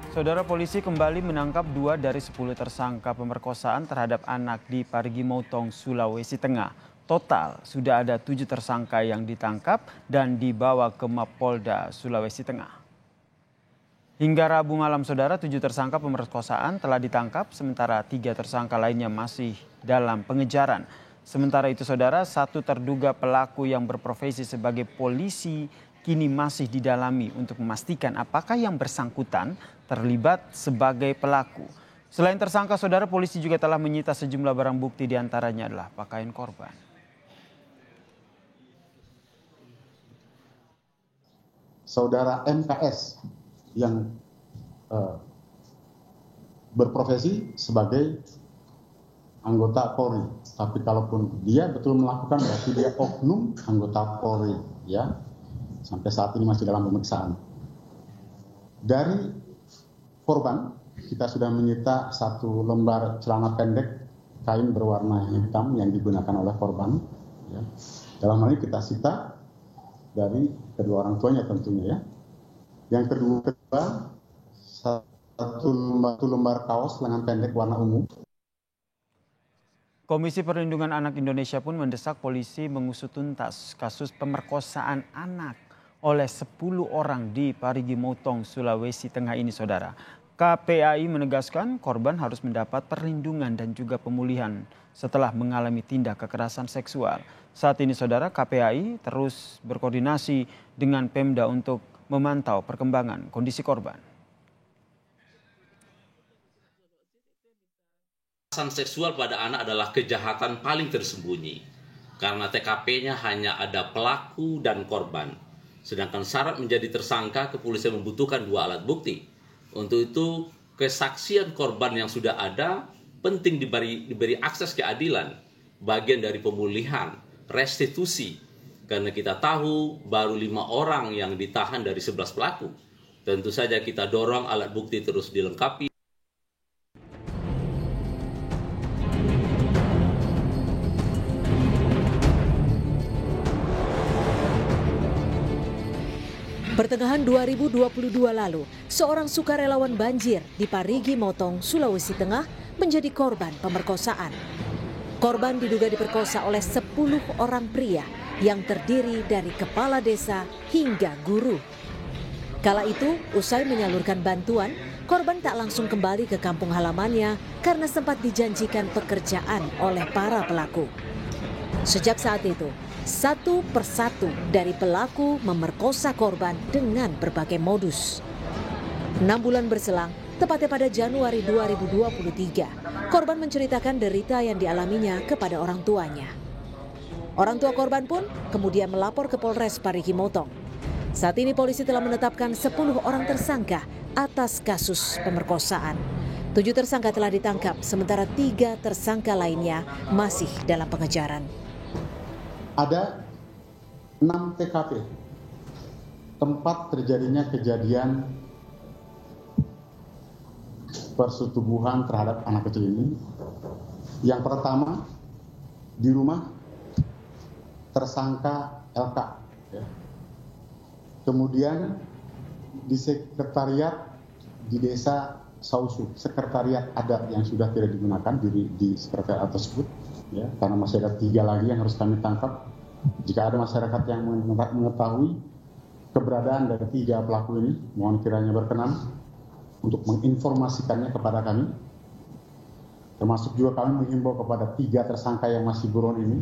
Saudara, polisi kembali menangkap 2 dari 10 tersangka pemerkosaan terhadap anak di Parigi Motong, Sulawesi Tengah. Total sudah ada 7 tersangka yang ditangkap dan dibawa ke Mapolda Sulawesi Tengah. Hingga Rabu malam, saudara, 7 tersangka pemerkosaan telah ditangkap, sementara 3 tersangka lainnya masih dalam pengejaran. Sementara itu, saudara, 1 terduga pelaku yang berprofesi sebagai polisi kini masih didalami untuk memastikan apakah yang bersangkutan terlibat sebagai pelaku. Selain tersangka, saudara, polisi juga telah menyita sejumlah barang bukti, diantaranya adalah pakaian korban. Saudara MKS yang berprofesi sebagai anggota Polri, tapi kalaupun dia betul melakukan berarti dia oknum anggota Polri, ya. Sampai saat ini masih dalam pemeriksaan. Dari korban kita sudah menyita 1 lembar celana pendek kain berwarna hitam yang digunakan oleh korban, ya. Dalam hal ini kita sita dari kedua orang tuanya tentunya, ya. Yang kedua, 1 lembar kaos lengan pendek warna ungu. Komisi Perlindungan Anak Indonesia pun mendesak polisi mengusut tuntas kasus pemerkosaan anak oleh 10 orang di Parigi Motong, Sulawesi Tengah ini, saudara. KPAI menegaskan korban harus mendapat perlindungan dan juga pemulihan setelah mengalami tindak kekerasan seksual. Saat ini, saudara, KPAI terus berkoordinasi dengan Pemda untuk memantau perkembangan kondisi korban. Kekerasan seksual pada anak adalah kejahatan paling tersembunyi karena TKP-nya hanya ada pelaku dan korban. Sedangkan syarat menjadi tersangka, kepolisian membutuhkan 2 alat bukti. Untuk itu, kesaksian korban yang sudah ada penting diberi akses keadilan, bagian dari pemulihan, restitusi. Karena kita tahu baru 5 orang yang ditahan dari 11 pelaku. Tentu saja kita dorong alat bukti terus dilengkapi. Pertengahan 2022 lalu, seorang sukarelawan banjir di Parigi Motong, Sulawesi Tengah menjadi korban pemerkosaan. Korban diduga diperkosa oleh 10 orang pria yang terdiri dari kepala desa hingga guru. Kala itu, usai menyalurkan bantuan, korban tak langsung kembali ke kampung halamannya karena sempat dijanjikan pekerjaan oleh para pelaku. Sejak saat itu, 1 persatu dari pelaku memerkosa korban dengan berbagai modus. 6 bulan berselang, tepatnya pada Januari 2023, korban menceritakan derita yang dialaminya kepada orang tuanya. Orang tua korban pun kemudian melapor ke Polres Parigi Motong. Saat ini polisi telah menetapkan 10 orang tersangka atas kasus pemerkosaan. 7 tersangka telah ditangkap, sementara 3 tersangka lainnya masih dalam pengejaran. Ada 6 TKP tempat terjadinya kejadian persetubuhan terhadap anak kecil ini. Yang pertama, di rumah tersangka LK, ya. Kemudian di sekretariat di desa Sausu, sekretariat adat yang sudah tidak digunakan di sekretariat tersebut, ya, karena masih ada 3 lagi yang harus kami tangkap. Jika ada masyarakat yang mengetahui keberadaan dari 3 pelaku ini, mohon kiranya berkenan untuk menginformasikannya kepada kami. Termasuk juga kami menghimbau kepada 3 tersangka yang masih buron ini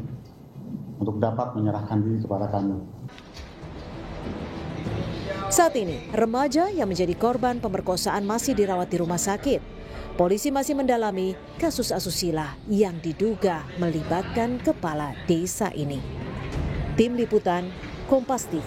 untuk dapat menyerahkan diri kepada kami. Saat ini, remaja yang menjadi korban pemerkosaan masih dirawat di rumah sakit. Polisi masih mendalami kasus asusila yang diduga melibatkan kepala desa ini. Tim Liputan, Kompas TV.